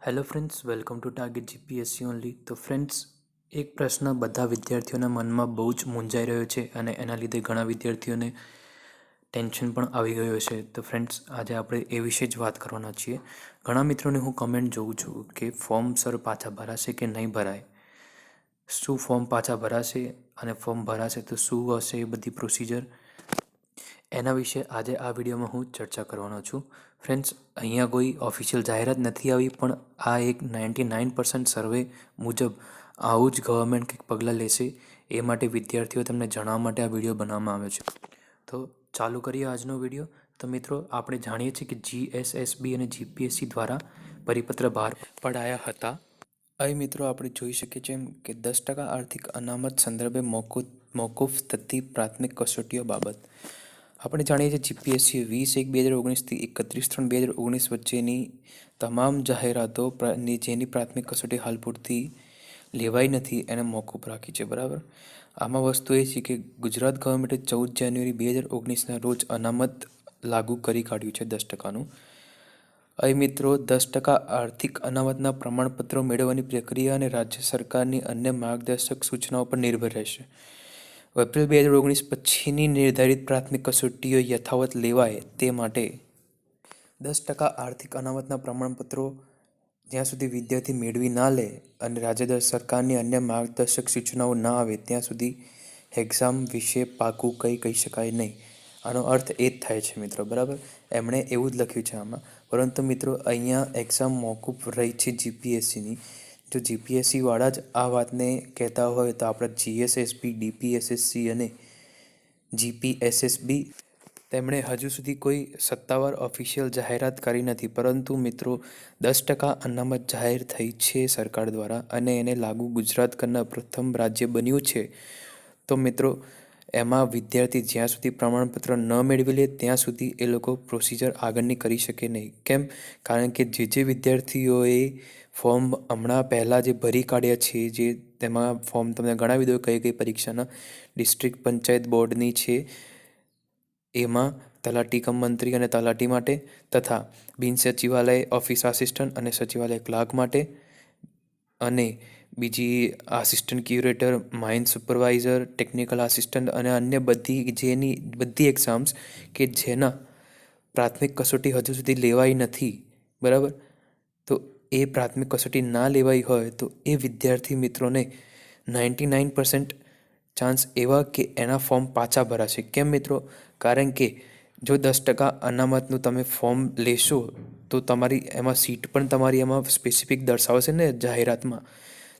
Hello friends, welcome to target GPSC only. તો friends, એક પ્રશ્ન બધા વિદ્યાર્થીઓના મનમાં બહુ જ મૂંઝાઈ રહ્યો છે અને એના લીધે ઘણા વિદ્યાર્થીઓને ટેન્શન પણ આવી ગયું છે. તો ફ્રેન્ડ્સ, આજે આપણે એ વિશે જ વાત કરવાના છીએ. ઘણા મિત્રોને હું કમેન્ટ જોઉં છું કે ફોર્મ સર પાછા ભરાશે કે નહીં ભરાય, શું ફોર્મ પાછા ભરાશે અને ફોર્મ ભરાશે તો શું હશે એ બધી પ્રોસિજર, એના વિશે આજે આ વિડીયોમાં હું ચર્ચા કરવાનો છું. ફ્રેન્ડ્સ, અહીંયા કોઈ ઓફિશિયલ જાહેરાત નથી આવી, પણ આ એક 99% સર્વે મુજબ આવું જ ગવર્મેન્ટ કંઈક પગલાં લેશે એ માટે વિદ્યાર્થીઓ તમને જણાવવા માટે આ વિડીયો બનાવવામાં આવ્યો છે. તો ચાલુ કરીએ આજનો વિડીયો. તો મિત્રો, આપણે જાણીએ છીએ કે જીએસએસબી અને જીપીએસસી દ્વારા પરિપત્ર બહાર પડાયા હતા. અહીં મિત્રો આપણે જોઈ શકીએ છીએ કે 10% આર્થિક અનામત સંદર્ભે મોકૂફ થતી પ્રાથમિક કસોટીઓ બાબત. આપણે જાણીએ છીએ જીપીએસસીએ 20/1/2019થી 31/3/2019 વચ્ચેની તમામ જાહેરાતો જેની પ્રાથમિક કસોટી હાલ પૂરતી લેવાઈ નથી એને મોકૂફ રાખી છે. બરાબર. આમાં વસ્તુ એ છે કે ગુજરાત ગવર્મેન્ટે 14 જાન્યુઆરી 2019ના રોજ અનામત લાગુ કરી કાઢ્યું છે 10%નું. અહીં મિત્રો 10% આર્થિક અનામતના પ્રમાણપત્રો મેળવવાની પ્રક્રિયા અને રાજ્ય સરકારની અન્ય માર્ગદર્શક સૂચનાઓ પર નિર્ભર રહેશે. એપ્રિલ 2019 પછીની નિર્ધારિત પ્રાથમિક કસોટીઓ યથાવત લેવાય તે માટે 10% આર્થિક અનામતના પ્રમાણપત્રો જ્યાં સુધી વિદ્યાર્થી મેળવી ના લે અને રાજ્ય સરકારની અન્ય માર્ગદર્શક સૂચનાઓ ના આવે ત્યાં સુધી એક્ઝામ વિશે પાકું કંઈ કહી શકાય નહીં. આનો અર્થ એ જ થાય છે મિત્રો. બરાબર. એમણે એવું જ લખ્યું છે આમાં. પરંતુ મિત્રો, અહીંયા એક્ઝામ મોકૂફ રહી છે જીપીએસસીની. જો જીપીએસસીવાળા જ આ વાતને કહેતા હોય તો આપણા જીએસએસબી, ડીપીએસએસસી અને જીપીએસએસબી તેમણે હજુ સુધી કોઈ સત્તાવાર ઓફિશિયલ જાહેરાત કરી નથી. પરંતુ મિત્રો, 10% અનામત જાહેર થઈ છે સરકાર દ્વારા અને એને લાગુ ગુજરાત કરનાર પ્રથમ રાજ્ય બન્યું છે. તો મિત્રો, એમાં વિદ્યાર્થી જ્યાં સુધી પ્રમાણપત્ર ન મેળવી લે ત્યાં સુધી એ લોકો પ્રોસિજર આગળની કરી શકે નહીં. કેમ? કારણ કે જે વિદ્યાર્થીઓએ ફોર્મ હમણાં પહેલાં જે ભરી કાઢ્યા છે, જે તેમાં ફોર્મ તમને ગણાવી દો કઈ કઈ પરીક્ષાના, ડિસ્ટ્રિક્ટ પંચાયત બોર્ડની છે, એમાં તલાટી કમ મંત્રી અને તલાટી માટે, તથા બિન સચિવાલય ઓફિસ આસિસ્ટન્ટ અને સચિવાલય ક્લાર્ક માટે, અને બીજી assistant curator, mine supervisor, technical assistant અને અન્ય બધી એક્ઝામ્સ કે જેના પ્રાથમિક કસોટી હજુ સુધી લેવાઈ નથી. બરાબર. તો એ પ્રાથમિક કસોટી ના લેવાઈ હોય તો એ વિદ્યાર્થી મિત્રોને 99% ચાન્સ એવા કે એના ફોર્મ પાછા ભરાશે. કેમ મિત્રો? કારણ કે જો 10% અનામતનું તમે ફોર્મ લેશો તો તમારી એમાં સીટ પણ તમારી એમાં સ્પેસિફિક દર્શાવશે ને જાહેરાતમાં.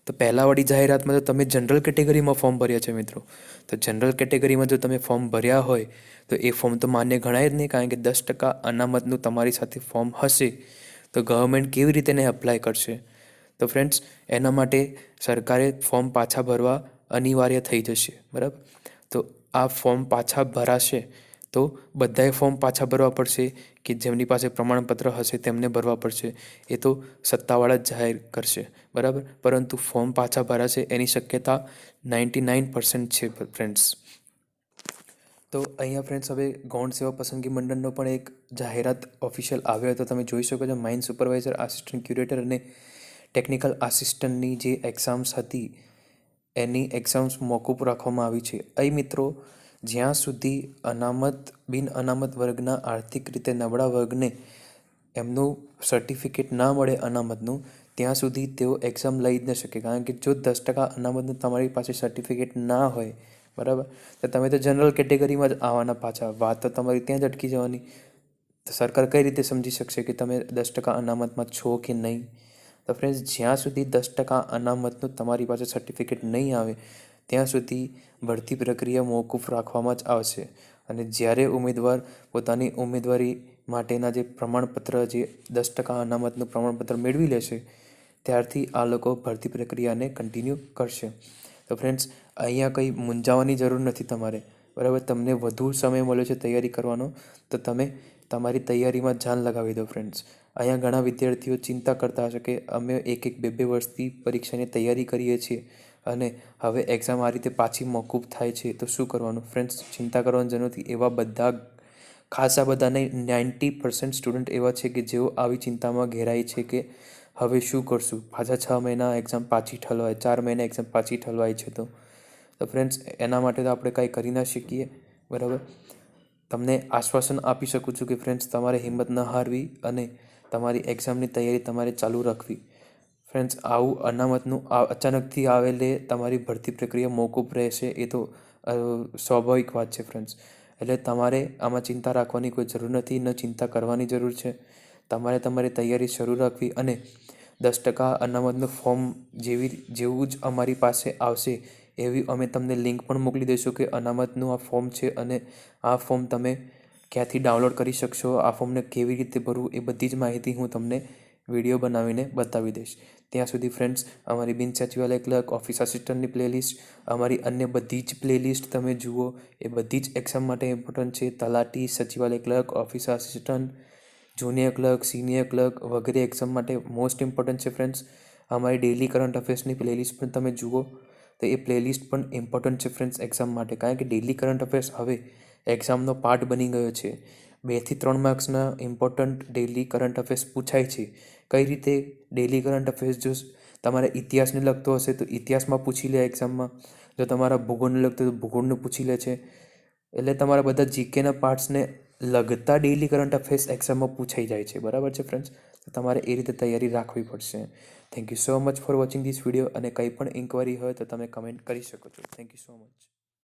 તો પહેલાંવાળી જાહેરાતમાં તો તમે જનરલ કેટેગરીમાં ફોર્મ ભર્યા છે મિત્રો. તો જનરલ કેટેગરીમાં જો તમે ફોર્મ ભર્યા હોય તો એ ફોર્મ તો માન્ય ગણાય જ નહીં. કારણ કે 10% અનામતનું તમારી સાથે ફોર્મ હશે તો ગવર્મેન્ટ કેવી રીતે એને એપ્લાય કરશે? તો ફ્રેન્ડ્સ, એના માટે સરકારે ફોર્મ પાછા ભરવા અનિવાર્ય થઈ જશે. બરાબર. તો આ ફોર્મ પાછા ભરાશે તો બધાએ ફોર્મ પાછા ભરવા પડશે કે જેમની પાસે પ્રમાણપત્ર હશે તેમને ભરવા પડશે. એ તો સત્તાવાળા જ જાહેર કરશે. બરાબર. પરંતુ ફોર્મ પાછા ભરાશે એની શક્યતા 99% છે ફ્રેન્ડ્સ. તો અહીંયા ફ્રેન્ડ્સ, હવે ગૌણ સેવા પસંદગી મંડળનો પણ એક જાહેરાત ઓફિશિયલ આવ્યો હતો. તમે જોઈ શકો છો. માઇન સુપરવાઇઝર, આસિસ્ટન્ટ ક્યુરેટર અને ટેકનિકલ આસિસ્ટન્ટની જે એક્ઝામ્સ હતી એની એક્ઝામ્સ મોકૂફ રાખવામાં આવી છે. અહીં મિત્રો, જ્યાં સુધી બિન અનામત વર્ગના આર્થિક રીતે નબળા વર્ગને એમનું સર્ટિફિકેટ ના મળે અનામતનું, ત્યાં સુધી તેઓ એક્ઝામ લઈ જ ન શકે. કારણ કે જો 10% અનામતનું તમારી પાસે સર્ટિફિકેટ ના હોય, બરાબર, તો તમે તો જનરલ કેટેગરીમાં જ આવવાના પાછા. વાત તો તમારી ત્યાં જ અટકી જવાની. તો સરકાર કઈ રીતે સમજી શકશે કે તમે 10% અનામતમાં છો કે નહીં? તો ફ્રેન્ડ્સ, જ્યાં સુધી 10% અનામતનું તમારી પાસે સર્ટિફિકેટ નહીં આવે ત્યાં સુધી ભરતી પ્રક્રિયા મોકૂફ રાખવામાં જ આવશે. અને જ્યારે ઉમેદવાર પોતાની ઉમેદવારી માટેના જે પ્રમાણપત્ર, જે 10% અનામતનું પ્રમાણપત્ર મેળવી લેશે ત્યારથી આ લોકો ભરતી પ્રક્રિયાને કન્ટિન્યુ કરશે. તો ફ્રેન્ડ્સ, અહીંયા કંઈ મૂંઝાવાની જરૂર નથી તમારે. બરાબર. તમને વધુ સમય મળ્યો છે તૈયારી કરવાનો, તો તમે તમારી તૈયારીમાં જાન લગાવી દો ફ્રેન્ડ્સ. અહીંયા ઘણા વિદ્યાર્થીઓ ચિંતા કરતા હશે કે અમે 1-2 વર્ષથી પરીક્ષાની તૈયારી કરીએ છીએ અને હવે એક્ઝામ આ રીતે પાછી મોકૂફ થાય છે તો શું કરવાનું? ફ્રેન્ડ્સ, ચિંતા કરવાની જરૂર નથી. એવા બધા ખાસા બધા નહીં, 90% સ્ટુડન્ટ એવા છે કે જેઓ આવી ચિંતામાં ઘેરાય છે કે હવે શું કરશું, પાછા 6 મહિના એક્ઝામ પાછી ઠલવાય, 4 મહિના એક્ઝામ પાછી ઠલવાય છે તો ફ્રેન્ડ્સ એના માટે તો આપણે કાંઈ કરી ના શકીએ, બરાબર. તમને આશ્વાસન આપી શકું છું કે ફ્રેન્ડ્સ તમારે હિંમત ન હારવી અને તમારી એક્ઝામની તૈયારી તમારે ચાલુ રાખવી. ફ્રેન્ડ્સ આવું અનામતનું અચાનકથી આવેલે તમારી ભરતી પ્રક્રિયા મોકૂફ રહેશે એ તો સ્વાભાવિક વાત છે ફ્રેન્ડ્સ. એટલે તમારે આમાં ચિંતા રાખવાની કોઈ જરૂર નથી, ન ચિંતા કરવાની જરૂર છે. તમારે તમારી તૈયારી શરૂ રાખવી અને 10% અનામતનું ફોર્મ જેવું જ અમારી પાસે આવશે એવી અમે તમને લિંક પણ મોકલી દઈશું કે અનામતનું આ ફોર્મ છે અને આ ફોર્મ તમે ક્યાંથી ડાઉનલોડ કરી શકશો, આ ફોર્મને કેવી રીતે ભરવું, એ બધી જ માહિતી હું તમને વિડીયો બનાવીને બતાવી દઈશ. ત્યાં સુધી ફ્રેન્ડ્સ અમારી બિન સચિવાલય ક્લર્ક, ઓફિસ આસિસ્ટન્ટની પ્લેલિસ્ટ, અમારી અન્ય બધી જ પ્લેલિસ્ટ તમે જુઓ. એ બધી જ એક્ઝામ માટે ઇમ્પોર્ટન્ટ છે. તલાટી, સચિવાલય clerk, office assistant, junior clerk, senior clerk વગેરે એક્ઝામ માટે મોસ્ટ ઇમ્પોર્ટન્ટ છે ફ્રેન્ડ્સ. અમારી ડેઇલી કરંટ અફેર્સની પ્લેલિસ્ટ પણ તમે જુઓ તો એ પ્લેલિસ્ટ પણ ઇમ્પોર્ટન્ટ છે ફ્રેન્ડ્સ એક્ઝામ માટે, કારણ કે ડેઇલી કરંટ અફેર્સ હવે એક્ઝામનો પાર્ટ બની ગયો છે. 2 થી 3 માર્ક્સના ઇમ્પોર્ટન્ટ ડેઇલી કરંટ અફેર્સ પૂછાય છે. કઈ રીતે ડેઇલી કરંટ અફેર્સ? જો તમારે ઇતિહાસને લગતો હશે તો ઇતિહાસમાં પૂછી લે એક્ઝામમાં, જો તમારા ભૂગોળને લગતો તો ભૂગોળને પૂછી લે છે. એટલે તમારા બધા જીકેના પાર્ટ્સને લગતા ડેઇલી કરંટ અફેર્સ એક્ઝામમાં પૂછાઈ જાય છે, બરાબર છે ફ્રેન્ડ્સ. તો તમારે એ રીતે તૈયારી રાખવી પડશે. Thank you so much for watching this video. અને કંઈ પણ ઇન્ક્વાયરી હોય તો તમે કમેન્ટ કરી શકો છો. Thank you so much.